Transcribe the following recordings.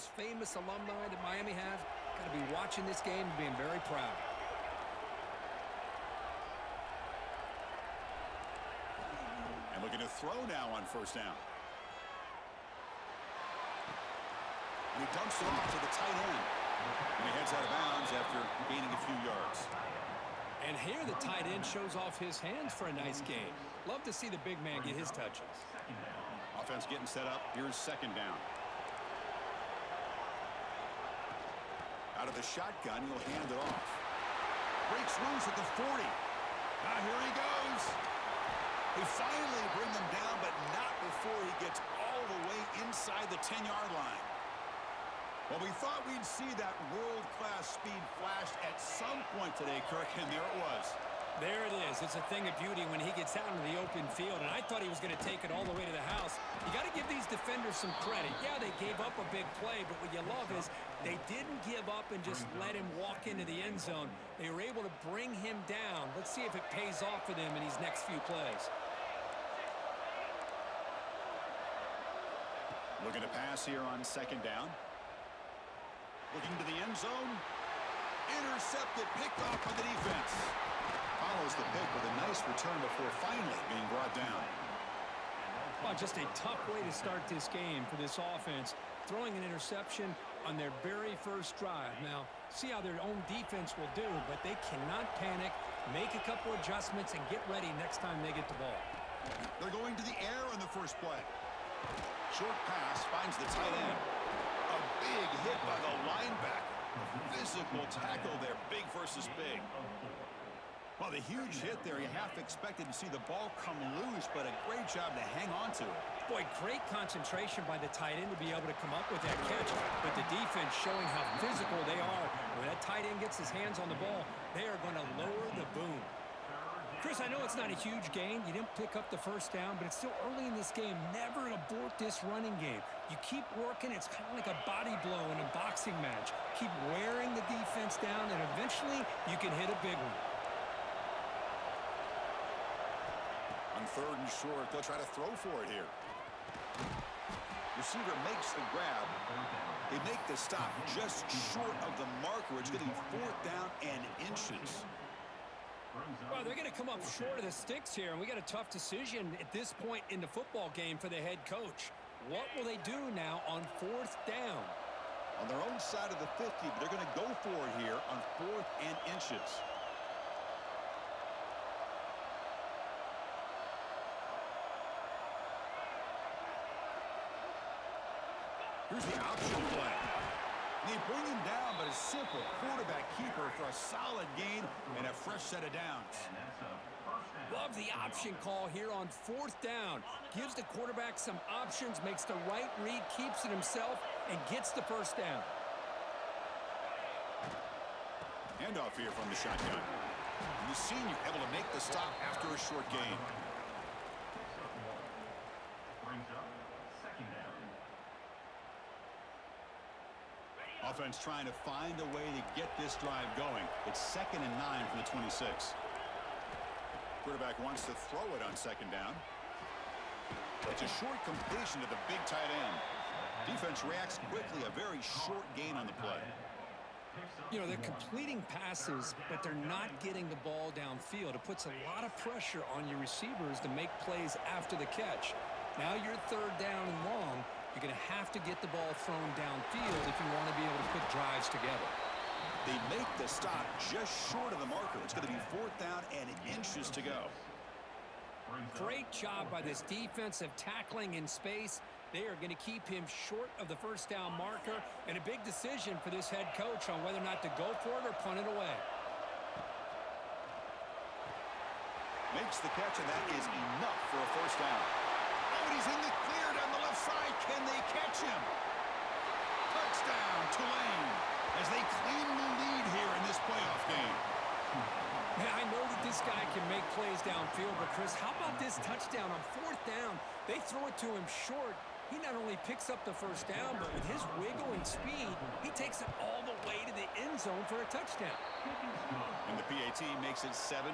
those famous alumni that Miami have, got to be watching this game and being very proud. And looking to throw now on first down. And he dumps it off to the tight end. And he heads out of bounds after gaining a few yards. And here the tight end shows off his hands for a nice gain. Love to see the big man get his touches. Offense getting set up. Here's second down. Out of the shotgun, he'll hand it off. Breaks loose at the 40. Now here he goes. They finally bring him down, but not before he gets all the way inside the 10-yard line. Well, we thought we'd see that world-class speed flashed at some point today, Kirk, and there it was. There it is. It's a thing of beauty when he gets out into the open field, and I thought he was going to take it all the way to the house. You got to give these defenders some credit. Yeah, they gave up a big play, but what you love is they didn't give up and just let him walk into the end zone. They were able to bring him down. Let's see if it pays off for them in these next few plays. Looking to pass here on second down. Looking to the end zone. Intercepted, picked off by the defense. Follows the pick with a nice return before finally being brought down. Well, just a tough way to start this game for this offense. Throwing an interception on their very first drive. Now, see how their own defense will do, but they cannot panic, make a couple adjustments, and get ready next time they get the ball. They're going to the air on the first play. Short pass finds the tight end. A big hit by the linebacker. Physical tackle there, big versus big. Well, the huge hit there, you half expected to see the ball come loose, but a great job to hang on to it. Boy, great concentration by the tight end to be able to come up with that catch, but the defense showing how physical they are. When that tight end gets his hands on the ball, they are going to lower the boom. Chris, I know it's not a huge gain. You didn't pick up the first down, but it's still early in this game. Never abort this running game. You keep working. It's kind of like a body blow in a boxing match. Keep wearing the defense down, and eventually you can hit a big one. On third and short, they'll try to throw for it here. Receiver makes the grab. They make the stop just short of the marker. It's going to be fourth down and inches. Well, they're going to come up short of the sticks here, and we got a tough decision at this point in the football game for the head coach. What will they do now on fourth down? On their own side of the 50, but they're going to go for it here on fourth and inches. Here's the option play. They bring him down, but a simple quarterback keeper for a solid gain and a fresh set of downs. Love the option call here on fourth down. Gives the quarterback some options, makes the right read, keeps it himself, and gets the first down. Handoff here from the shotgun. And the senior able to make the stop after a short gain. Brings up second down. Offense trying to find a way to get this drive going. It's 2nd and 9 from the 26. Quarterback wants to throw it on second down. It's a short completion to the big tight end. Defense reacts quickly, a very short gain on the play. You know, they're completing passes, but they're not getting the ball downfield. It puts a lot of pressure on your receivers to make plays after the catch. Now you're third down and long. You're going to have to get the ball thrown downfield if you want to be able to put drives together. They make the stop just short of the marker. It's going to be fourth down and inches to go. Great job by this defensive tackling in space. They are going to keep him short of the first down marker, and a big decision for this head coach on whether or not to go for it or punt it away. Makes the catch, and that is enough for a first down. Oh, and he's in the clear down the left side. Can they catch him? Touchdown, Tulane, as they claim the lead here in this playoff game. Man, I know that this guy can make plays downfield, but Chris, how about this touchdown on fourth down? They throw it to him short. He not only picks up the first down, but with his wiggle and speed, he takes it all the way to the end zone for a touchdown. And the PAT makes it 7-0.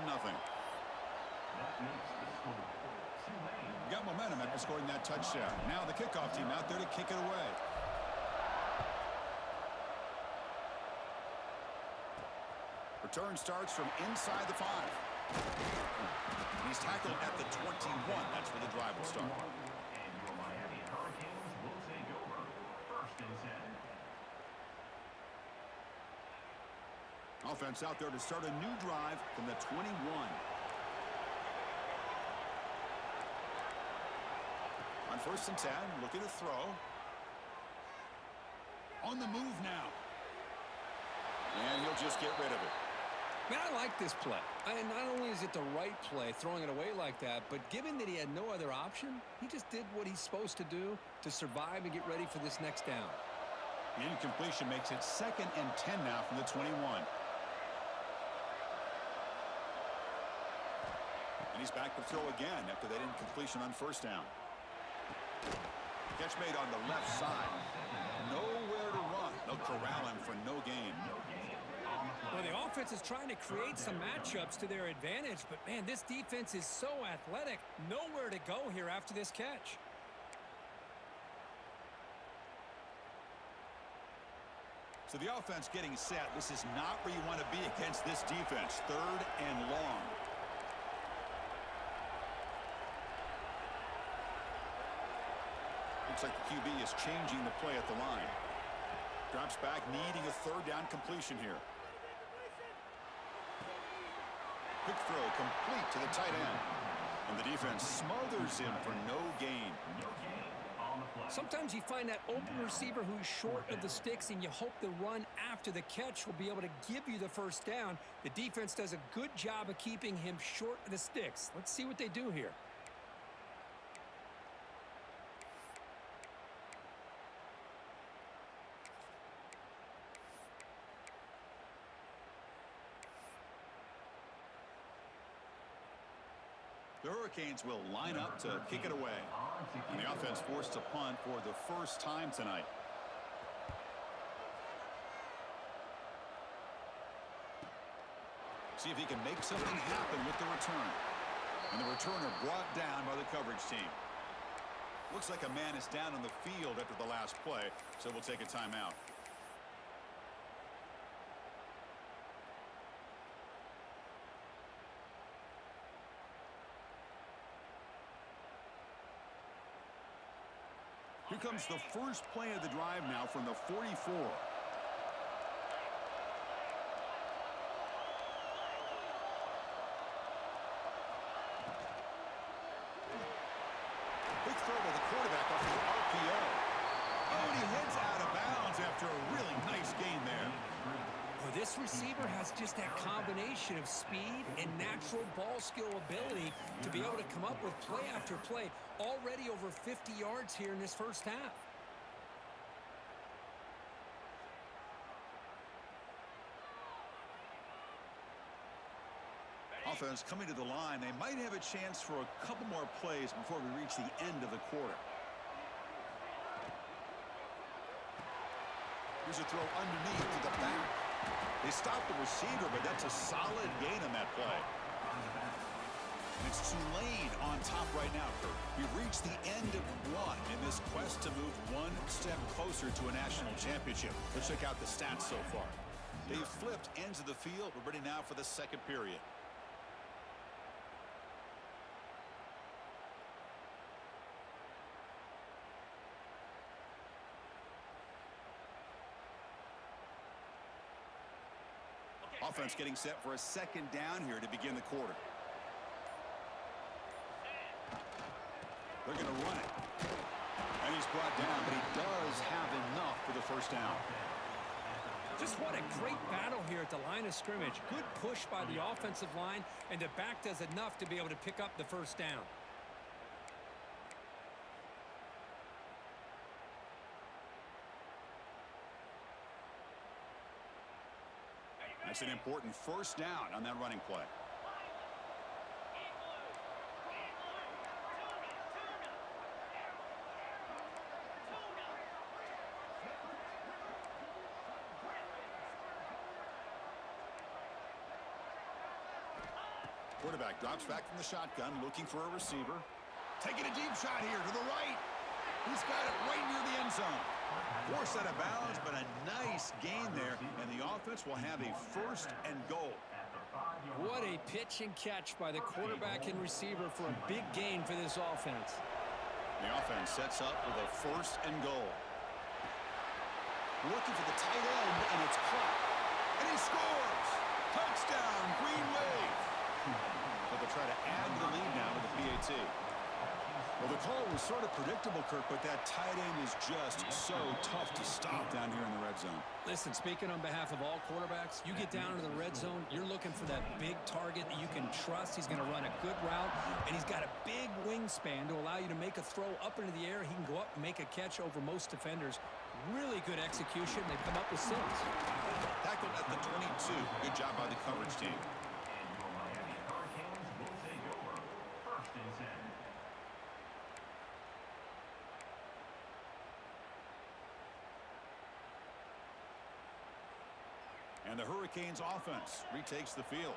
Got momentum after scoring that touchdown. Now the kickoff team out there to kick it away. Return starts from inside the 5. He's tackled at the 21. That's where the drive will start. And your Miami Hurricanes will take over. 1st and 10. Offense out there to start a new drive from the 21. On 1st and 10, looking to throw. On the move now. And he'll just get rid of it. Man, I like this play. Not only is it the right play, throwing it away like that, but given that he had no other option, he just did what he's supposed to do to survive and get ready for this next down. The incompletion makes it 2nd and 10 now from the 21. And he's back to throw again after that incompletion on 1st down. Catch made on the left side. Nowhere to run. They'll corral him for no gain. Well, the offense is trying to create some matchups to their advantage, but, man, this defense is so athletic. Nowhere to go here after this catch. So the offense getting set. This is not where you want to be against this defense. 3rd and long. Looks like the QB is changing the play at the line. Drops back, needing a 3rd down completion here. Quick throw complete to the tight end. And the defense smothers him for no gain. Sometimes you find that open receiver who's short of the sticks, and you hope the run after the catch will be able to give you the 1st down. The defense does a good job of keeping him short of the sticks. Let's see what they do here. The Hurricanes will line up to kick it away. And the offense forced to punt for the 1st time tonight. See if he can make something happen with the return. And the returner brought down by the coverage team. Looks like a man is down on the field after the last play, so we'll take a timeout. Here comes the first play of the drive now from the 44. Quick throw by the quarterback off the RPO. Oh, and he heads out of bounds after a really nice gain there. Well, this receiver has just that combination of speed and natural ball skill ability to be able to come up with play after play. Already over 50 yards here in this 1st half. Offense coming to the line. They might have a chance for a couple more plays before we reach the end of the quarter. Here's a throw underneath to the back. They stopped the receiver, but that's a solid gain on that play. And it's Tulane on top right now, Kurt. We've reached the end of 1 in this quest to move 1 step closer to a national championship. Let's check out the stats so far. They've flipped ends of the field. We're ready now for the 2nd period. Offense getting set for a 2nd down here to begin the quarter. They're going to run it. And he's brought down, but he does have enough for the 1st down. Just what a great battle here at the line of scrimmage. Good push by the offensive line, and the back does enough to be able to pick up the 1st down. That's an important 1st down on that running play. Quarterback drops back from the shotgun, looking for a receiver. Taking a deep shot here to the right. He's got it right near the end zone. Forced out of bounds, but a nice Nice gain there, and the offense will have a 1st and goal. What a pitch and catch by the quarterback and receiver for a big gain for this offense. The offense sets up with a 1st and goal. Looking for the tight end, and it's caught. And he scores! Touchdown, Green Wave! But they'll try to add to the lead now with the PAT. Well, the call was sort of predictable, Kirk, but that tight end is just so tough to stop down here in the red zone. Listen, speaking on behalf of all quarterbacks, you get down into the red zone, you're looking for that big target that you can trust. He's going to run a good route, and he's got a big wingspan to allow you to make a throw up into the air. He can go up and make a catch over most defenders. Really good execution. They come up with 6. Tackled at the 22. Good job by the coverage team. And your Miami Hurricanes will take over. 1st and 10. And the Hurricanes offense retakes the field.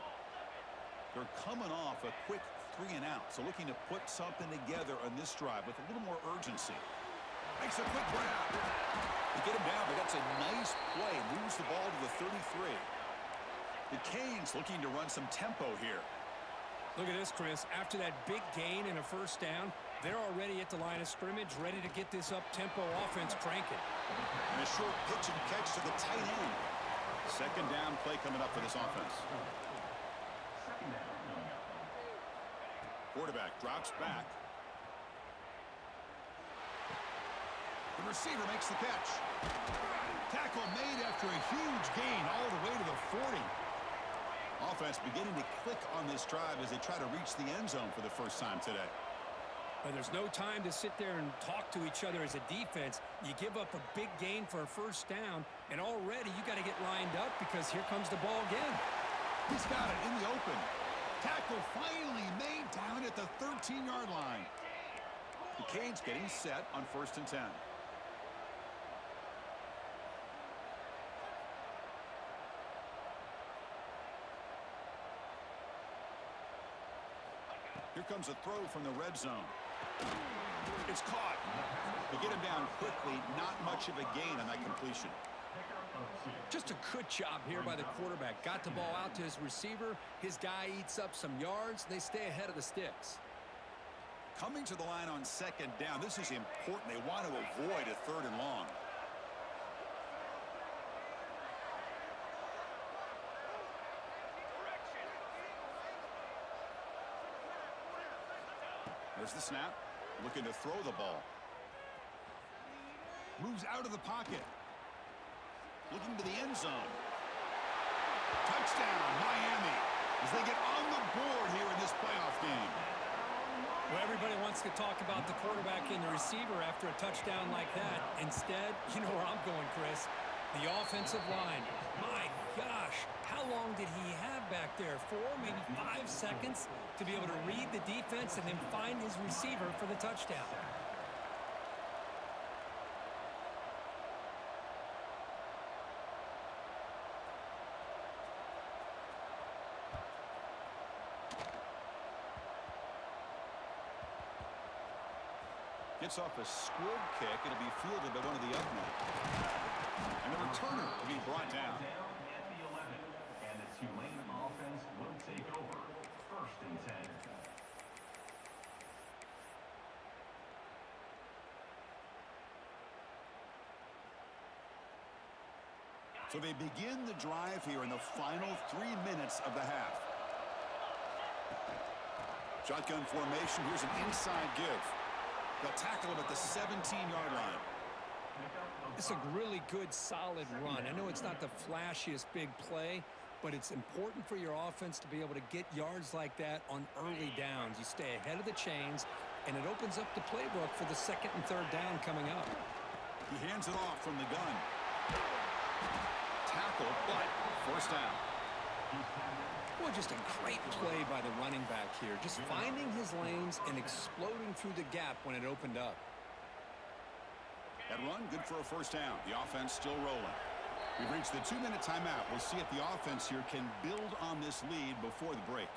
They're coming off a quick 3-and-out, so looking to put something together on this drive with a little more urgency. Makes a quick grab. They get him down, but that's a nice play. Moves the ball to the 33. The Canes looking to run some tempo here. Look at this, Chris. After that big gain and a 1st down, they're already at the line of scrimmage, ready to get this up-tempo offense cranking. And a short pitch and catch to the tight end. 2nd down play coming up for this offense. 2nd down. Quarterback drops back. The receiver makes the catch. Tackle made after a huge gain all the way to the 40. Offense beginning to click on this drive as they try to reach the end zone for the first time today. But there's no time to sit there and talk to each other as a defense. You give up a big gain for a 1st down, and already you got to get lined up because here comes the ball again. He's got it in the open. Tackle finally made down at the 13-yard line. The Canes getting set on 1st and 10. Here comes a throw from the red zone. It's caught. They get him down quickly. Not much of a gain on that completion. Just a good job here by the quarterback. Got the ball out to his receiver. His guy eats up some yards. They stay ahead of the sticks. Coming to the line on 2nd down. This is important. They want to avoid a 3rd and long. There's the snap. Looking to throw the ball. Moves out of the pocket. Looking to the end zone. Touchdown, Miami, as they get on the board here in this playoff game. Well, everybody wants to talk about the quarterback and the receiver after a touchdown like that. Instead, you know where I'm going, Chris. The offensive line. My gosh, how long did he have back there? 4, maybe 5 seconds to be able to read the defense and then find his receiver for the touchdown. Gets off a squib kick. It'll be fielded by one of the up men. And the returner will be brought down. Down at the 11. And the Tulane offense will take over. 1st and 10. So they begin the drive here in the final 3 minutes of the half. Shotgun formation. Here's an inside give. They'll tackle him at the 17-yard line. It's a really good, solid run. I know it's not the flashiest big play, but it's important for your offense to be able to get yards like that on early downs. You stay ahead of the chains, and it opens up the playbook for the 2nd and 3rd down coming up. He hands it off from the gun. Tackle, but 1st down. Boy, just a great play by the running back here. Just finding his lanes and exploding through the gap when it opened up. That run, good for a 1st down. The offense still rolling. We've reached the 2-minute timeout. We'll see if the offense here can build on this lead before the break.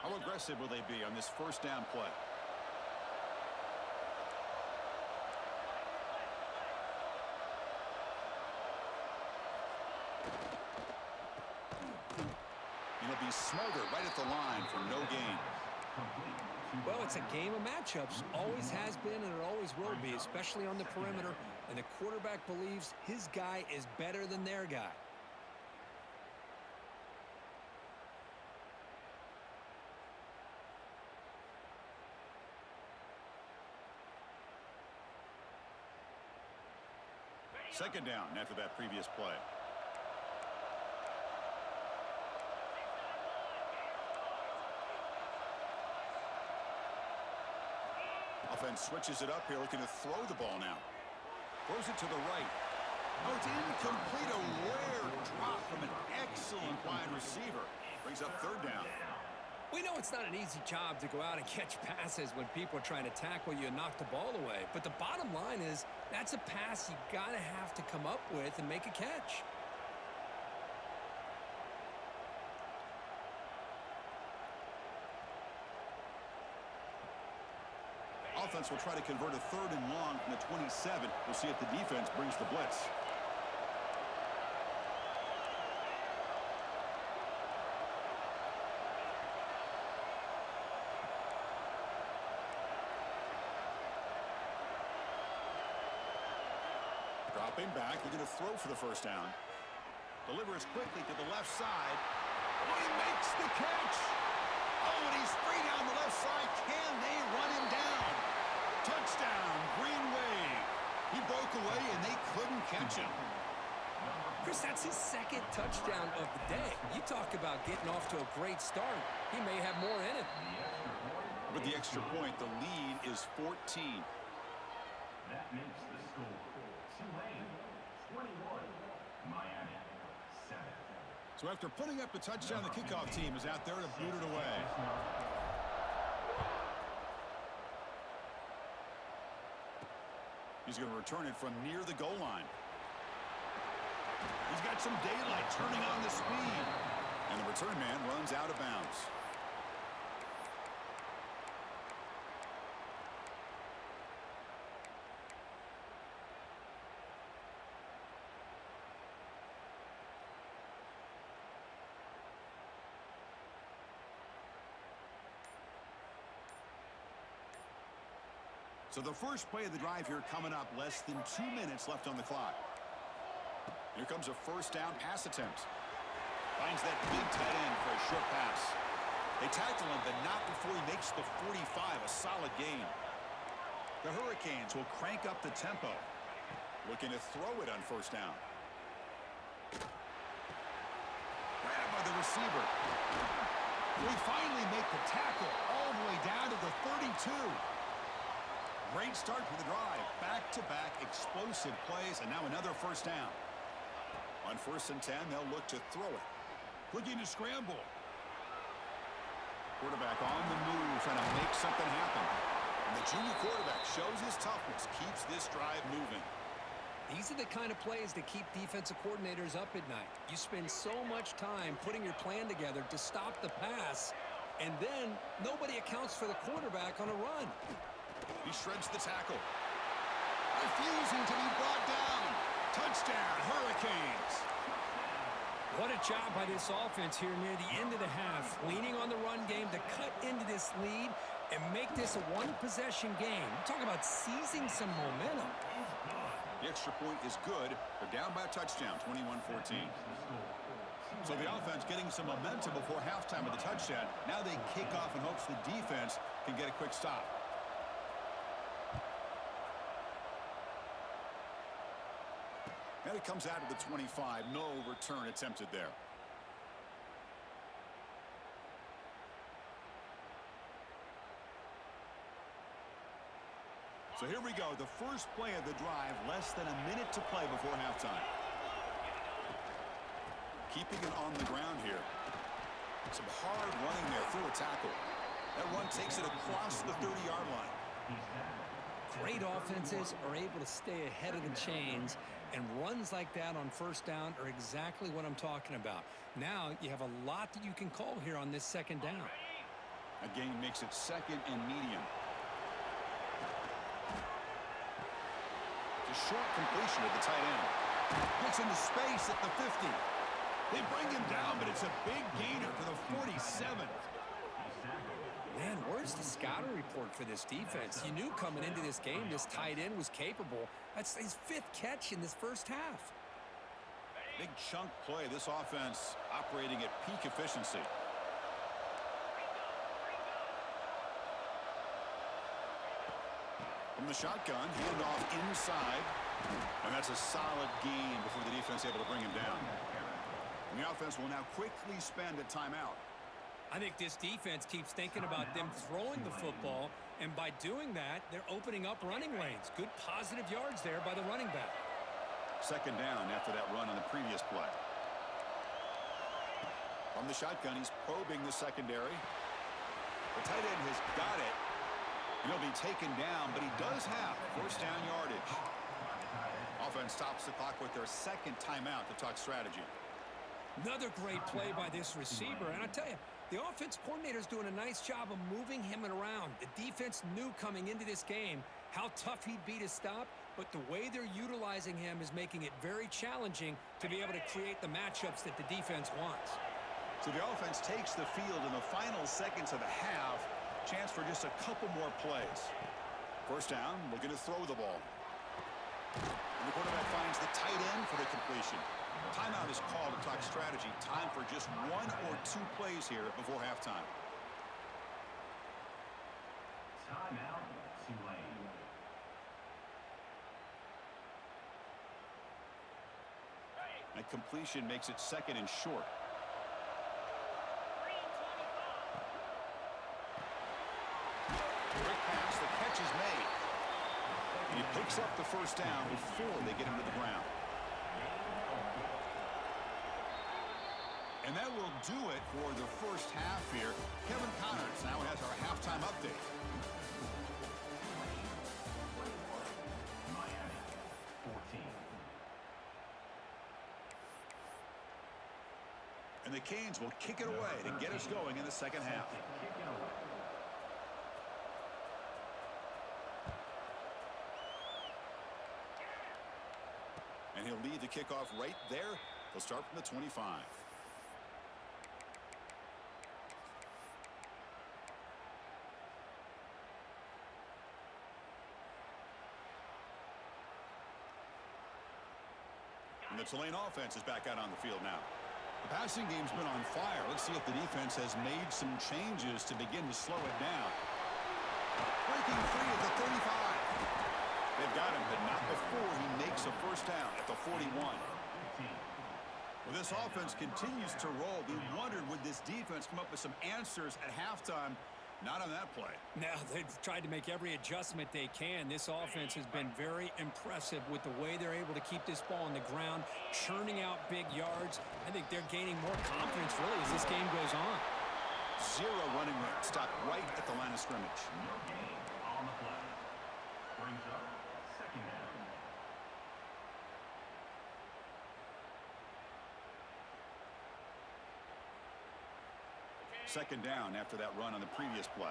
How aggressive will they be on this 1st down play? He smothered right at the line for no gain. Well, it's a game of matchups. Always has been, and it always will be, especially on the perimeter. And the quarterback believes his guy is better than their guy. Second down after that previous play. Offense switches it up here, looking to throw the ball now. Throws it to the right. Oh, it's incomplete. A rare drop from an excellent wide receiver. Brings up third down. We know it's not an easy job to go out and catch passes when people are trying to tackle you and knock the ball away. But the bottom line is that's a pass you got to have to come up with and make a catch. Offense will try to convert a third and long from the 27. We'll see if the defense brings the blitz. Dropping back, they're going to throw for the first down. Delivers quickly to the left side. Oh, he makes the catch. Oh, and he's free down the left side. Can they run him down? Touchdown, Green Wave. He broke away, and they couldn't catch him. Chris, that's his second touchdown of the day. You talk about getting off to a great start. He may have more in it. With the extra point, the lead is 14. That makes the score Tulane 21, Miami 7. So after putting up the touchdown, the kickoff team is out there to boot it away. He's going to return it from near the goal line. He's got some daylight, turning on the speed. And the return man runs out of bounds. So the first play of the drive here coming up, less than 2 minutes left on the clock. Here comes a first down pass attempt. Finds that big tight end for a short pass. They tackle him, but not before he makes the 45, a solid gain. The Hurricanes will crank up the tempo. Looking to throw it on first down. Grabbed by the receiver. We finally make the tackle all the way down to the 32. Great start for the drive. Back-to-back explosive plays, and now another first down. On 1st and 10, they'll look to throw it. Looking to scramble. Quarterback on the move, trying to make something happen. And the junior quarterback shows his toughness, keeps this drive moving. These are the kind of plays that keep defensive coordinators up at night. You spend so much time putting your plan together to stop the pass, and then nobody accounts for the quarterback on a run. He shreds the tackle. Refusing to be brought down. Touchdown, Hurricanes. What a job by this offense here near the end of the half. Leaning on the run game to cut into this lead and make this a one-possession game. Talk about seizing some momentum. The extra point is good. They're down by a touchdown, 21-14. So the offense getting some momentum before halftime with the touchdown. Now they kick off in hopes the defense can get a quick stop. And it comes out of the 25. No return attempted there. So here we go. The first play of the drive. Less than a minute to play before halftime. Keeping it on the ground here. Some hard running there through a tackle. That run takes it across the 30-yard line. Great offenses are able to stay ahead of the chains, and runs like that on first down are exactly what I'm talking about. Now you have a lot that you can call here on this second down. Again, makes it second and medium. It's a short completion with the tight end. Gets into space at the 50. They bring him down, but it's a big gainer to the 47. Man, where's the scouting report for this defense? You knew coming into this game this tight end was capable. That's his 5th catch in this first half. Big chunk play. This offense operating at peak efficiency. From the shotgun, handoff inside. And that's a solid gain before the defense able to bring him down. And the offense will now quickly spend a timeout. I think this defense keeps thinking about them throwing the football, and by doing that, they're opening up running lanes. Good positive yards there by the running back. Second down after that run on the previous play. From the shotgun, he's probing the secondary. The tight end has got it. And he'll be taken down, but he does have first down yardage. Offense stops the clock with their second timeout to talk strategy. Another great play by this receiver, and I tell you, the offense coordinator's doing a nice job of moving him around. The defense knew coming into this game how tough he'd be to stop, but the way they're utilizing him is making it very challenging to be able to create the matchups that the defense wants. So the offense takes the field in the final seconds of the half. Chance for just a couple more plays. First down, looking to throw the ball. And the quarterback finds the tight end for the completion. Timeout is called to talk strategy. Time for just 1 or 2 plays here before halftime. Timeout, Tulane. That completion makes it second and short. Quick pass, the catch is made. And he picks up the first down before they get him to the ground. And that will do it for the first half here. Kevin Connors now has our halftime update. Miami, 14. And the Canes will kick it away to get us going in the second half. And he'll lead the kickoff right there. They'll start from the 25. And the Tulane offense is back out on the field now. The passing game's been on fire. Let's see if the defense has made some changes to begin to slow it down. Breaking free at the 35. They've got him, but not before he makes a first down at the 41. Well, this offense continues to roll. We wondered, would this defense come up with some answers at halftime? Not on that play. Now, they've tried to make every adjustment they can. This offense has been very impressive with the way they're able to keep this ball on the ground, churning out big yards. I think they're gaining more confidence, really, as this game goes on. 0 running room. Stopped right at the line of scrimmage. No gain on the play. Brings up second down. Second down after that run on the previous play.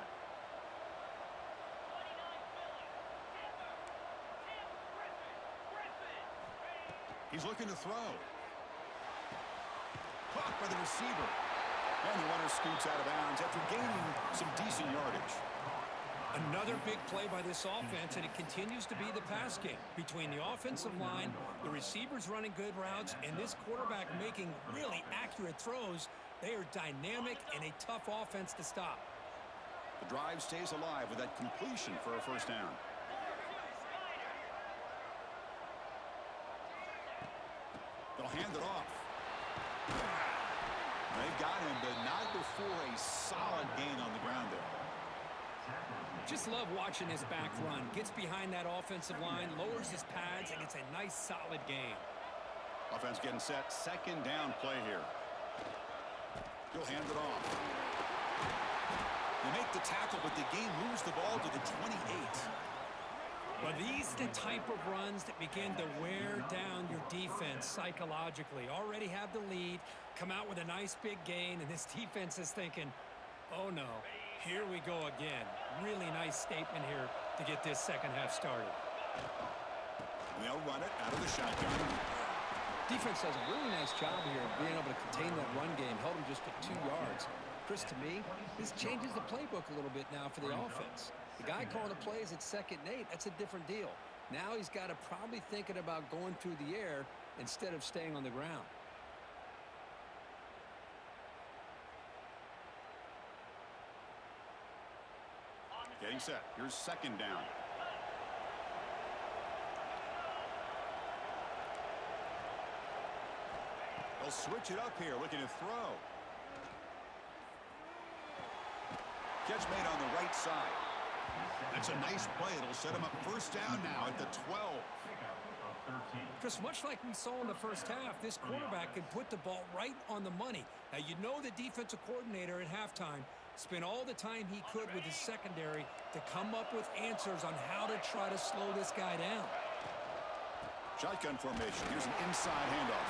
He's looking to throw. Caught by the receiver. And the runner scoots out of bounds after gaining some decent yardage. Another big play by this offense, and it continues to be the pass game. Between the offensive line, the receivers running good routes, and this quarterback making really accurate throws, they are dynamic and a tough offense to stop. The drive stays alive with that completion for a first down. They'll hand it off. They've got him, but not before a solid gain on the ground there. Just love watching this back run. Gets behind that offensive line, lowers his pads, and it's a nice, solid game. Offense getting set. Second down play here. He'll hand it off. They make the tackle, but the game moves the ball to the 28. Well, these are the type of runs that begin to wear down your defense psychologically. Already have the lead, come out with a nice big gain, and this defense is thinking, oh no, here we go again. Really nice statement here to get this second half started. And they'll run it out of the shotgun. Defense does a really nice job here of being able to contain that run game, held him just to 2 yards. Chris, to me, this changes the playbook a little bit now for the offense. The guy calling the plays at 2nd and 8, that's a different deal. Now he's got to probably thinking about going through the air instead of staying on the ground. Getting set. Here's 2nd down. They'll switch it up here, looking to throw. Catch made on the right side. That's a nice play. It'll set him up 1st down now at the 12. Chris, much like we saw in the first half, this quarterback can put the ball right on the money. Now, you know the defensive coordinator at halftime spent all the time he could with his secondary to come up with answers on how to try to slow this guy down. Shotgun formation. Here's an inside handoff.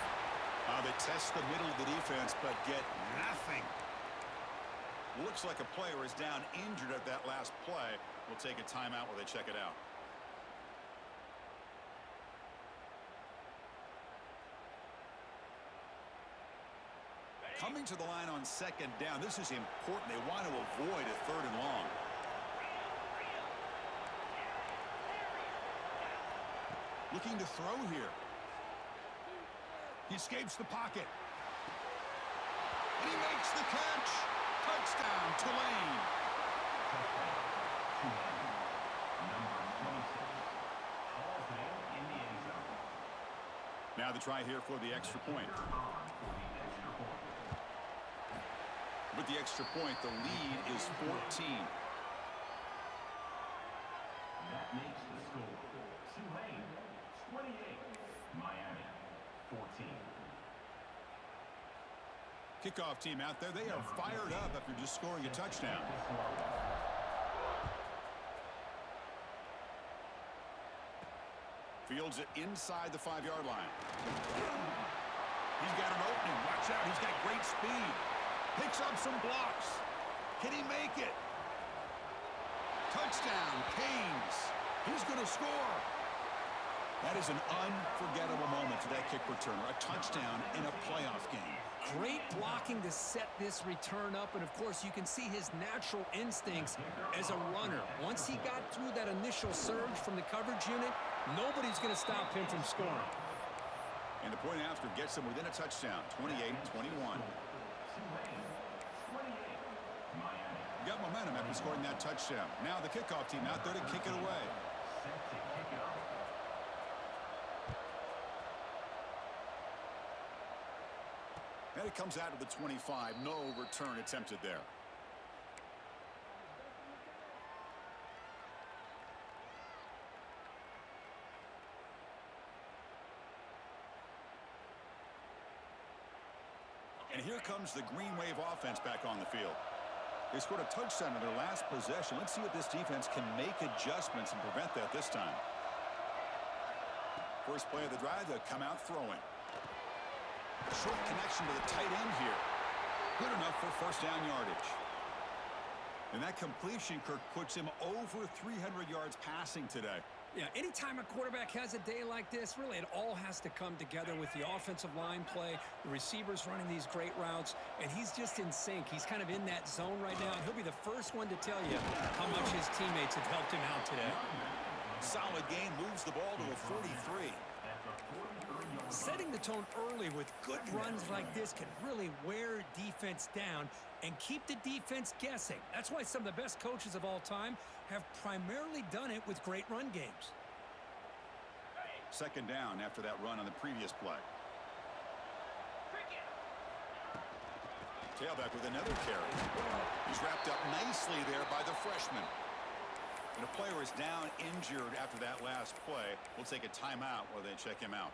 They test the middle of the defense, but get nothing. Looks like a player is down injured at that last play. We'll take a timeout while they check it out. Coming to the line on 2nd down. This is important. They want to avoid a 3rd and long. Looking to throw here. He escapes the pocket. And he makes the catch. Touchdown, Tulane. Now the try here for the extra point. With the extra point, the lead is 14. That makes the score. Tulane, 28. Miami, 14. Kickoff team out there. They are fired up after just scoring a touchdown. Fields it inside the 5-yard line. He's got an opening. Watch out. He's got great speed. Picks up some blocks. Can he make it? Touchdown, Canes. He's going to score. That is an unforgettable moment for that kick returner. A touchdown in a playoff game. Great blocking to set this return up, and of course you can see his natural instincts as a runner. Once he got through that initial surge from the coverage unit, nobody's going to stop him from scoring. And the point after gets him within a touchdown, 28-21. Got momentum after scoring that touchdown. Now the kickoff team out there to kick it away. And it comes out to the 25. No return attempted there. And here comes the Green Wave offense back on the field. They scored a touchdown in their last possession. Let's see if this defense can make adjustments and prevent that this time. First play of the drive, they'll come out throwing. Short connection to the tight end here. Good enough for 1st down yardage. And that completion, Kirk, puts him over 300 yards passing today. Yeah, anytime a quarterback has a day like this, really it all has to come together with the offensive line play, the receivers running these great routes, and he's just in sync. He's kind of in that zone right now, and he'll be the first one to tell you how much his teammates have helped him out today. Solid gain, moves the ball to a 43. Setting the tone early with good runs like this can really wear defense down and keep the defense guessing. That's why some of the best coaches of all time have primarily done it with great run games. 2nd down after that run on the previous play. Tailback with another carry. He's wrapped up nicely there by the freshman. And a player is down injured after that last play. We'll take a timeout while they check him out.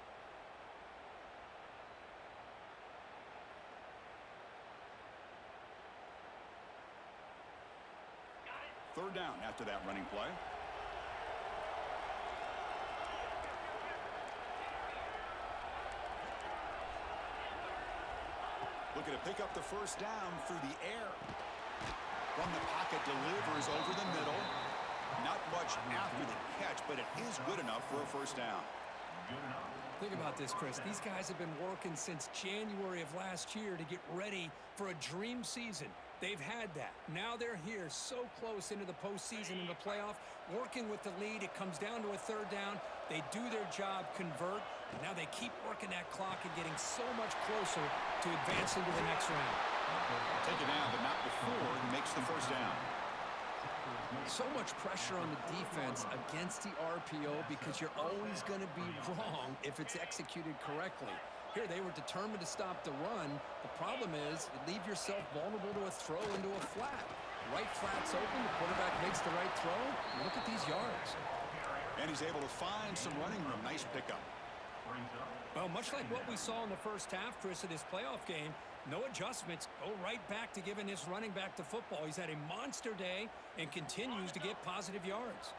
Third down after that running play. Looking to pick up the 1st down through the air. From the pocket, delivers over the middle. Not much after the catch, but it is good enough for a 1st down. Good enough. Think about this, Chris. These guys have been working since January of last year to get ready for a dream season. They've had that. Now they're here so close into the postseason and the playoff, working with the lead. It comes down to a third down. They do their job, convert, and now they keep working that clock and getting so much closer to advancing to the next round. Take it down, but not before he makes the first down. So much pressure on the defense against the RPO because you're always going to be wrong if it's executed correctly. Here, they were determined to stop the run. The problem is you leave yourself vulnerable to a throw into a flat. Right flat's open. The quarterback makes the right throw. Look at these yards. And he's able to find some running room. Nice pickup. Well, much like what we saw in the first half, Chris, of this playoff game, no adjustments. Go right back to giving his running back the football. He's had a monster day and continues to get positive yards.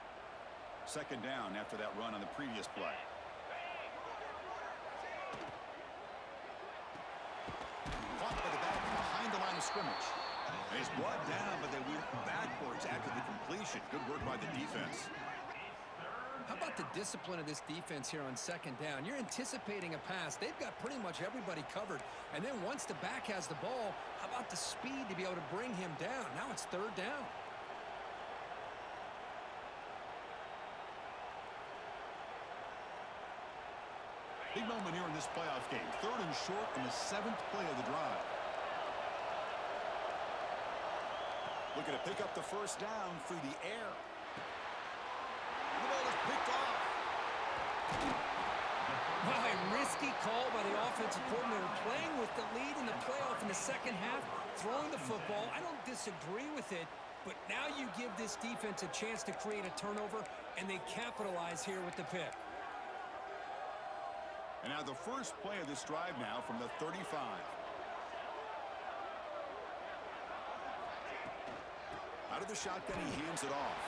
Second down after that run on the previous play. Caught by the back behind the line of scrimmage. And he's brought down, but they went backwards after the completion. Good work by the defense. How about the discipline of this defense here on second down? You're anticipating a pass. They've got pretty much everybody covered. And then once the back has the ball, how about the speed to be able to bring him down? Now it's third down. Big moment here in this playoff game. Third and short in the 7th play of the drive. Looking to pick up the first down through the air. The ball is picked off. Wow, a risky call by the offensive coordinator, playing with the lead in the playoff in the second half, throwing the football. I don't disagree with it, but now you give this defense a chance to create a turnover, and they capitalize here with the pick. And now the first play of this drive now from the 35. Out of the shotgun, he hands it off.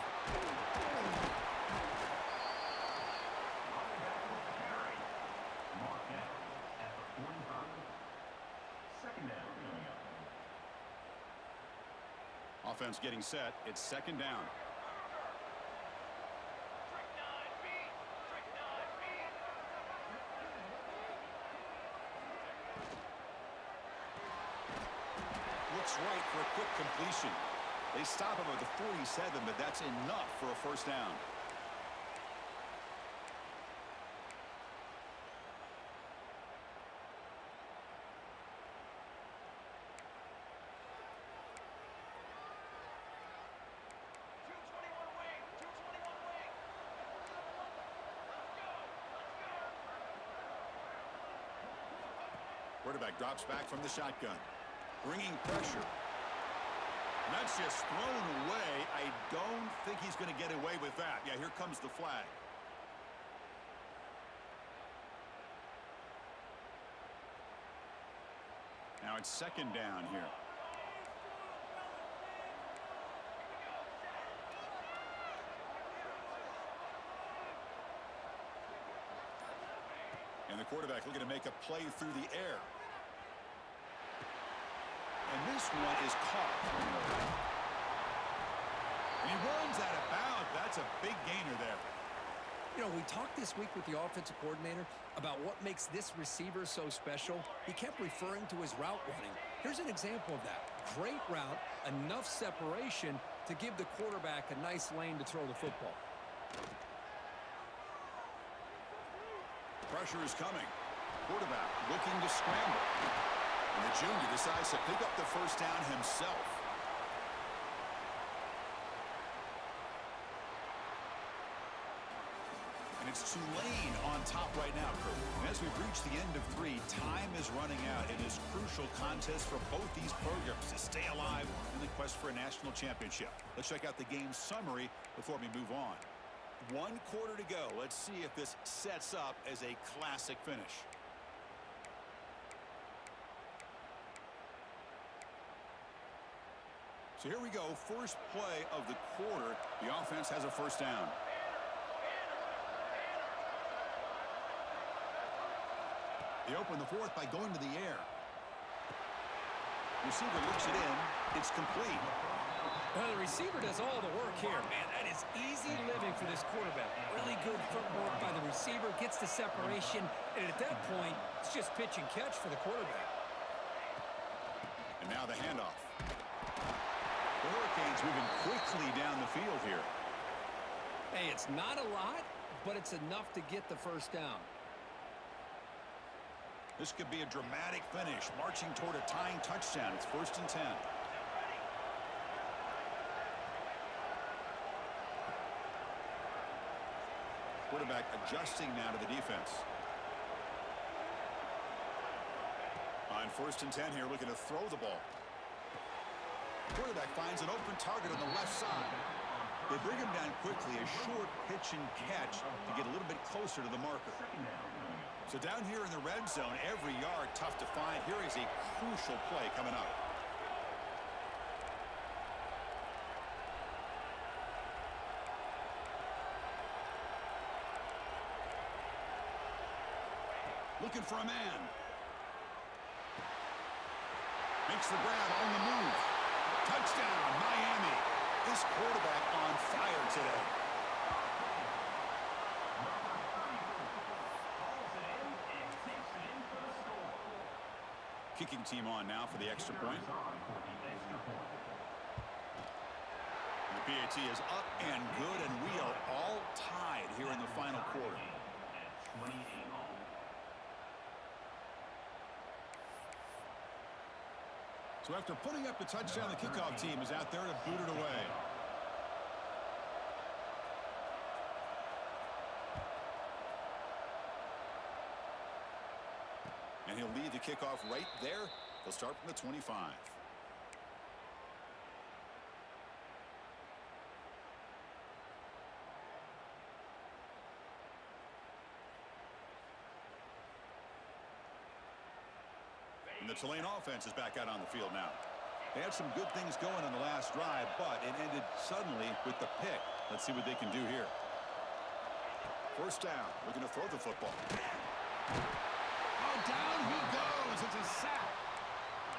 Offense getting set. It's second down. Looks right for a quick completion. They stop him at the 47, but that's enough for a first down. Quarterback drops back from the shotgun, bringing pressure. And that's just thrown away. I don't think he's going to get away with that. Yeah, here comes the flag. Now it's second down here. And the quarterback looking to make a play through the air. And this one is caught. And he runs out of bounds. That's a big gainer there. You know, we talked this week with the offensive coordinator about what makes this receiver so special. He kept referring to his route running. Here's an example of that. Great route, enough separation to give the quarterback a nice lane to throw the football. Pressure is coming. Quarterback looking to scramble. And the junior decides to pick up the first down himself. And it's Tulane on top right now, Kurt. And as we've reached the end of 3, time is running out in this crucial contest for both these programs to stay alive in the quest for a national championship. Let's check out the game summary before we move on. 1 quarter to go. Let's see if this sets up as a classic finish. So here we go. First play of the quarter. The offense has a first down. They open the fourth by going to the air. Receiver looks it in. It's complete. Well, the receiver does all the work here, man. That is easy living for this quarterback. Really good footwork by the receiver, gets the separation, and at that point, it's just pitch and catch for the quarterback. And now the handoff. The Hurricanes moving quickly down the field here. Hey, it's not a lot, but it's enough to get the first down. This could be a dramatic finish, marching toward a tying touchdown. It's 1st and 10. Quarterback adjusting now to the defense. On 1st and 10 here, looking to throw the ball. Quarterback finds an open target on the left side. They bring him down quickly, a short pitch and catch to get a little bit closer to the marker. So down here in the red zone, every yard tough to find. Here is a crucial play coming up. Looking for a man. Makes the grab on the move. Touchdown, Miami. This quarterback on fire today. Kicking team on now for the extra point. The PAT is up and good, and we are all tied here in the final quarter. So after putting up the touchdown, the kickoff team is out there to boot it away. And he'll lead the kickoff right there. They'll start from the 25. And the Tulane offense is back out on the field now. They had some good things going on the last drive, but it ended suddenly with the pick. Let's see what they can do here. 1st down. Looking to throw the football. Oh, down he goes. It's a sack.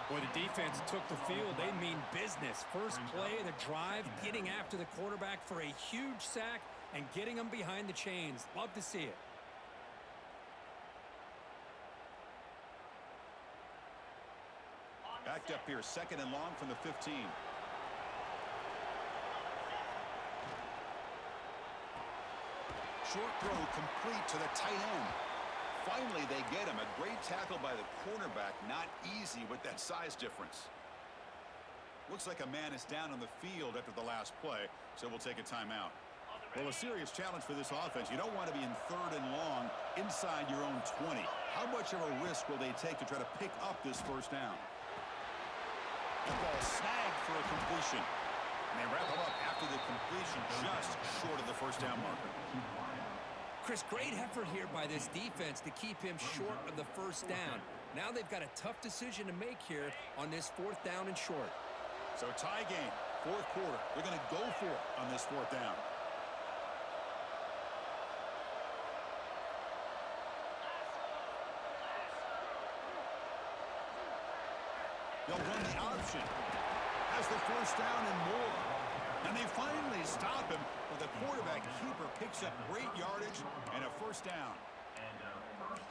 Boy, the defense took the field. They mean business. First play of the drive, getting after the quarterback for a huge sack and getting him behind the chains. Love to see it. Backed up here, 2nd and long from the 15. Short throw complete to the tight end. Finally, they get him. A great tackle by the cornerback. Not easy with that size difference. Looks like a man is down on the field after the last play, so we'll take a timeout. Well, a serious challenge for this offense. You don't want to be in 3rd and long inside your own 20. How much of a risk will they take to try to pick up this 1st down? The ball snagged for a completion. And they wrap him up after the completion, just short of the 1st down marker. Chris, great effort here by this defense to keep him short of the 1st down. Now they've got a tough decision to make here on this 4th down and short. So tie game, 4th quarter. They're going to go for it on this 4th down. They'll run the option. Has the 1st down and more. And they finally stop him, but the quarterback keeper picks up great yardage and a 1st down.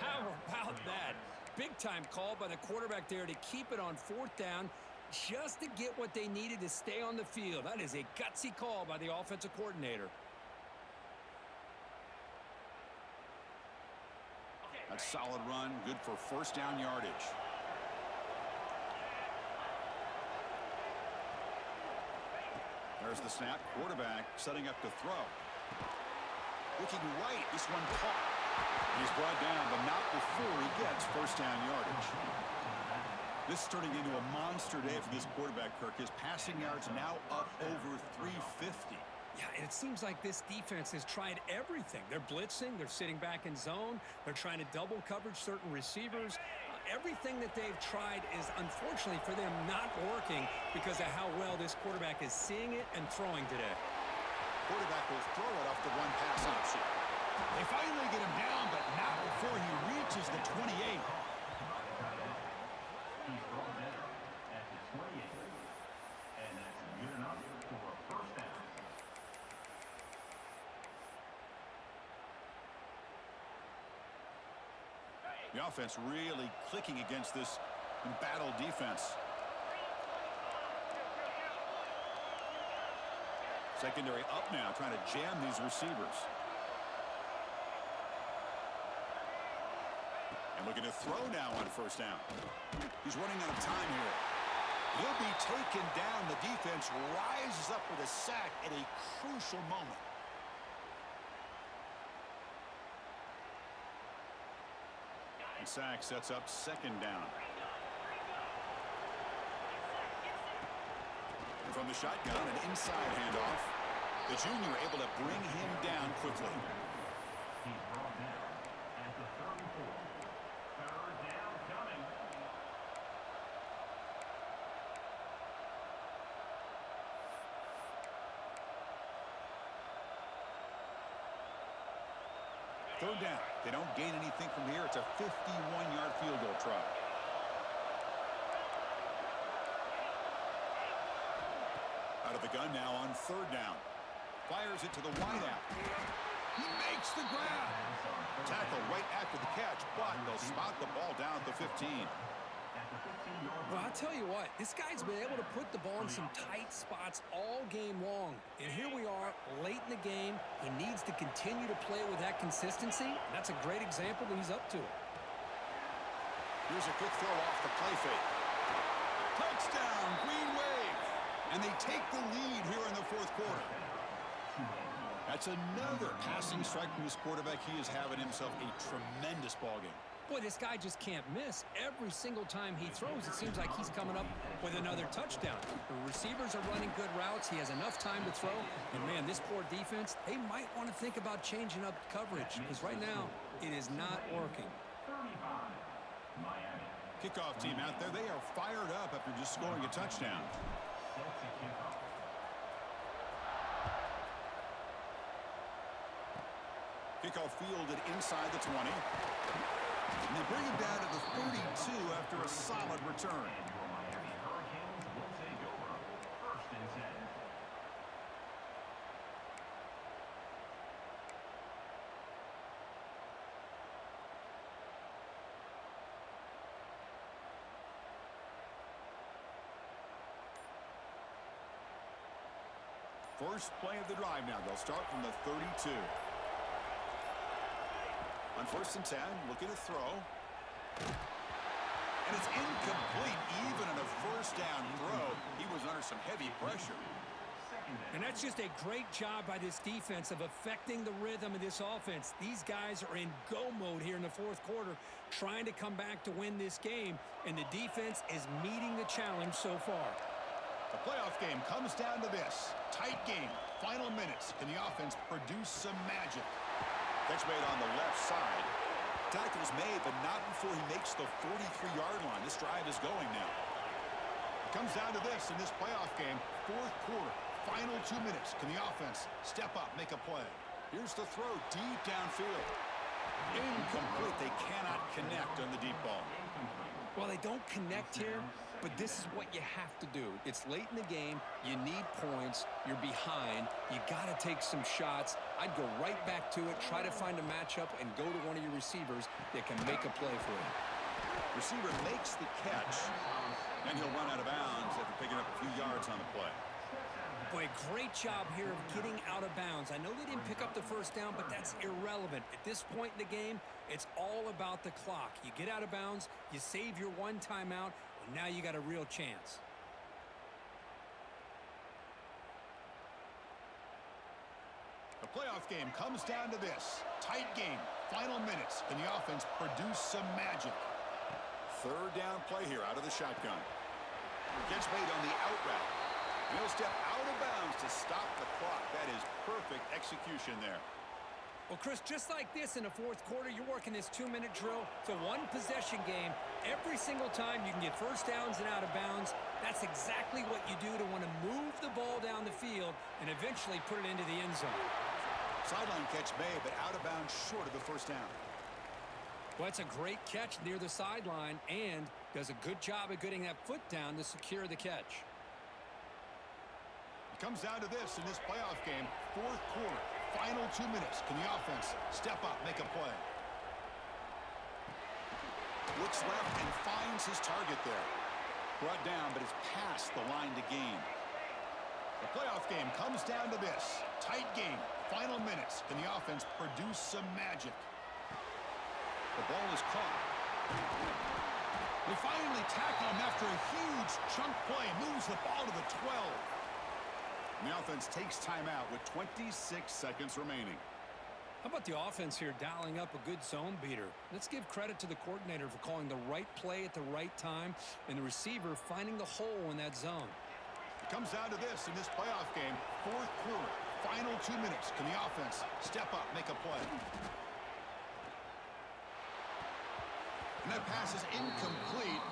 How about that? Big-time call by the quarterback there to keep it on 4th down just to get what they needed to stay on the field. That is a gutsy call by the offensive coordinator. A solid run, good for 1st down yardage. There's the snap. Quarterback setting up to throw. Looking right. This one caught. He's brought down, but not before he gets 1st down yardage. This is turning into a monster day for this quarterback, Kirk. His passing yards now up over 350. Yeah, and it seems like this defense has tried everything. They're blitzing. They're sitting back in zone. They're trying to double coverage certain receivers. Everything that they've tried is, unfortunately for them, not working because of how well this quarterback is seeing it and throwing today. Quarterback will throw it off the one-pass option. They finally get him down, but not before he reaches the 28. He's brought down at the 28. And that's good enough for a 1st down. The offense really clicking against this embattled defense. Secondary up now, trying to jam these receivers. And looking to throw now on first down. He's running out of time here. He'll be taken down. The defense rises up with a sack at a crucial moment. And sack sets up second down. And from the shotgun, an inside handoff. The junior able to bring him down quickly. He's brought down at the 34. Third down coming. Third down. They don't gain anything from here. It's a 51-yard field goal try. Out of the gun now on third down. Fires it to the wideout. He makes the grab. Tackle right after the catch, but they'll spot the ball down at the 15. Well, I'll tell you what, this guy's been able to put the ball in some tight spots all game long. And here we are, late in the game. He needs to continue to play with that consistency. And that's a great example that he's up to it. Here's a quick throw off the play fake. Touchdown, Green Wave. And they take the lead here in the fourth quarter. That's another passing strike from his quarterback. He is having himself a tremendous ballgame. Boy, this guy just can't miss. Every single time he throws, it seems like he's coming up with another touchdown. The receivers are running good routes. He has enough time to throw. And, man, this poor defense, they might want to think about changing up coverage because right now it is not working. Kickoff team out there. They are fired up after just scoring a touchdown. Kickoff fielded inside the 20. And they bring him down to the 32 after a solid return. First play of the drive now. They'll start from the 32. On first and 10, looking to throw. And it's incomplete. Even on a first down throw, he was under some heavy pressure. And that's just a great job by this defense of affecting the rhythm of this offense. These guys are in go mode here in the fourth quarter, trying to come back to win this game, and the defense is meeting the challenge so far. The playoff game comes down to this. Tight game, final minutes. Can the offense produce some magic? Catch made on the left side. Tackle's made, but not before he makes the 43-yard line. This drive is going now. It comes down to this in this playoff game. Fourth quarter, final 2 minutes. Can the offense step up, make a play? Here's the throw deep downfield. Incomplete. They cannot connect on the deep ball. Well, they don't connect here, but this is what you have to do. It's late in the game. You need points. You're behind. You got to take some shots. I'd go right back to it, try to find a matchup, and go to one of your receivers that can make a play for you. Receiver makes the catch, and he'll run out of bounds after picking up a few yards on the play. Boy, great job here of getting out of bounds. I know they didn't pick up the first down, but that's irrelevant. At this point in the game, it's all about the clock. You get out of bounds, you save your one timeout, and now you got a real chance. The playoff game comes down to this. Tight game, final minutes. Can the offense produce some magic? Third down play here out of the shotgun. Gets made on the out route. He'll step out of bounds to stop the clock. That is perfect execution there. Well, Chris, just like this in the fourth quarter, you're working this 2-minute drill. It's a one-possession game. Every single time you can get first downs and out of bounds. That's exactly what you do to want to move the ball down the field and eventually put it into the end zone. Sideline catch made, but out of bounds short of the first down. Well, that's a great catch near the sideline and does a good job of getting that foot down to secure the catch. It comes down to this in this playoff game. Fourth quarter, final 2 minutes. Can the offense step up, make a play? Looks left and finds his target there. Brought down, but it's past the line to gain. The playoff game comes down to this. Tight game. Final minutes. Can the offense produce some magic? The ball is caught. They finally tackle him after a huge chunk play. Moves the ball to the 12. And the offense takes timeout with 26 seconds remaining. How about the offense here dialing up a good zone beater? Let's give credit to the coordinator for calling the right play at the right time and the receiver finding the hole in that zone. It comes down to this in this playoff game. Fourth quarter, final 2 minutes. Can the offense step up, make a play? And that pass is incomplete.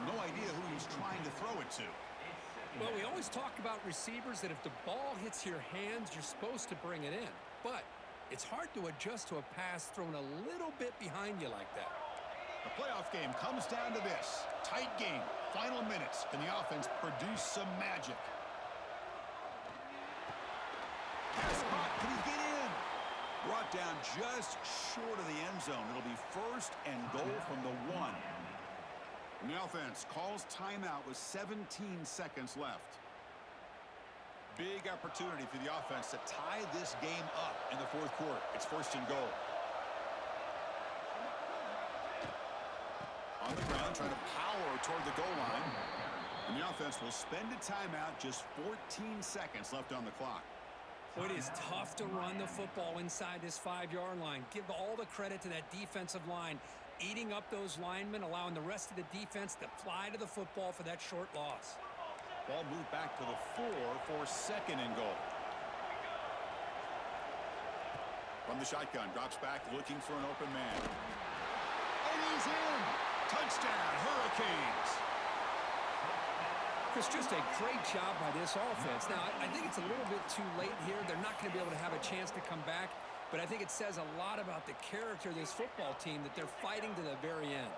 No idea who he's trying to throw it to. Well, we always talk about receivers that if the ball hits your hands, you're supposed to bring it in. But it's hard to adjust to a pass thrown a little bit behind you like that. The playoff game comes down to this. Tight game. Final minutes. Can the offense produce some magic? Pass caught. Can he get in? Brought down just short of the end zone. It'll be first and goal from the 1. And the offense calls timeout with 17 seconds left. Big opportunity for the offense to tie this game up in the fourth quarter. It's first and goal. On the ground, trying to power toward the goal line. And the offense will spend a timeout, just 14 seconds left on the clock. Well, it is tough to run the football inside this 5-yard line. Give all the credit to that defensive line, eating up those linemen, allowing the rest of the defense to fly to the football for that short loss. Ball moved back to the 4 for second and goal. From the shotgun, drops back looking for an open man. And he's in! Touchdown, Hurricanes! Chris, just a great job by this offense. Now, I think it's a little bit too late here. They're not going to be able to have a chance to come back, but I think it says a lot about the character of this football team that they're fighting to the very end.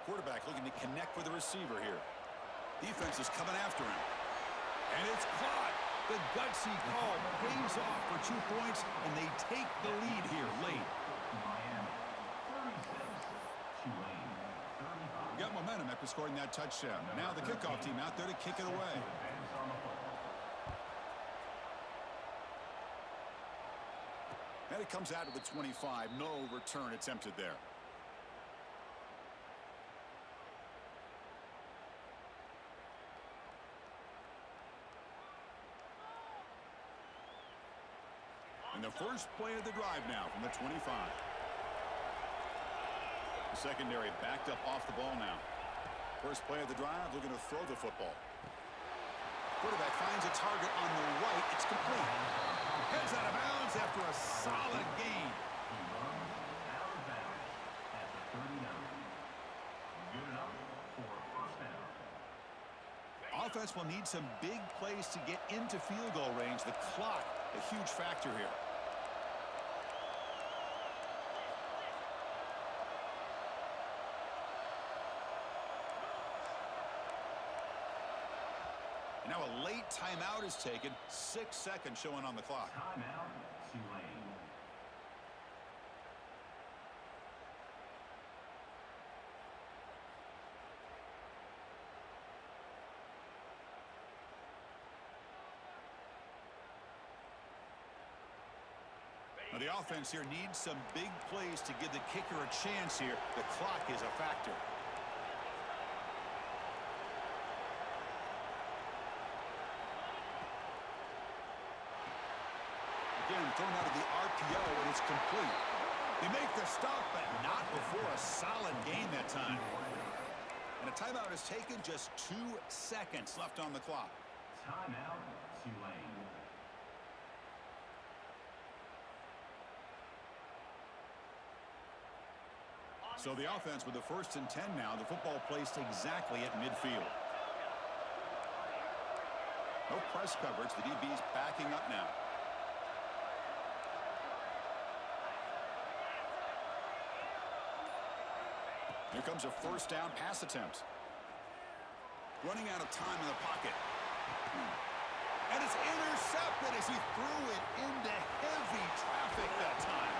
Quarterback looking to connect with the receiver here. Defense is coming after him. And it's caught. The gutsy call pays off for 2 points, and they take the lead here late. Got momentum after scoring that touchdown. Now the kickoff team out there to kick it away. And it comes out of the 25. No return attempted there. And the first play of the drive now from the 25. The secondary backed up off the ball now. First play of the drive, looking to throw the football. Quarterback finds a target on the right. It's complete. Heads out of bounds after a solid gain. He runs out of bounds at the 39. Good enough for a first down. Offense will need some big plays to get into field goal range. The clock, a huge factor here. And now a late timeout is taken. 6 seconds showing on the clock. Timeout, Tulane. Now the offense here needs some big plays to give the kicker a chance here. The clock is a factor. Again, thrown out of the RPO, and it's complete. They make the stop, but not before a solid game that time. And a timeout is taken, just 2 seconds left on the clock. Timeout, Tulane. So the offense with the first and 10 now. The football placed exactly at midfield. No press coverage. The DB's backing up now. Here comes a first down pass attempt. Running out of time in the pocket. And it's intercepted as he threw it into heavy traffic that time.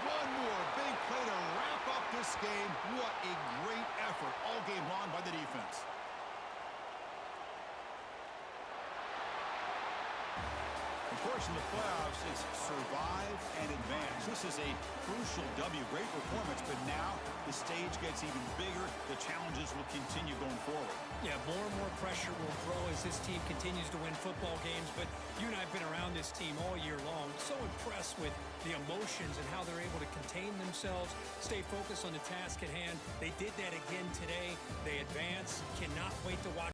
One more big play to wrap up this game. What a great effort all game long by the defense. Of course, in the playoffs, it's survive and advance. This is a crucial W. Great performance, but now the stage gets even bigger. The challenges will continue going forward. Yeah, more and more pressure will grow as this team continues to win football games. But you and I have been around this team all year long. So impressed with the emotions and how they're able to contain themselves, stay focused on the task at hand. They did that again today. They advance. Cannot wait to watch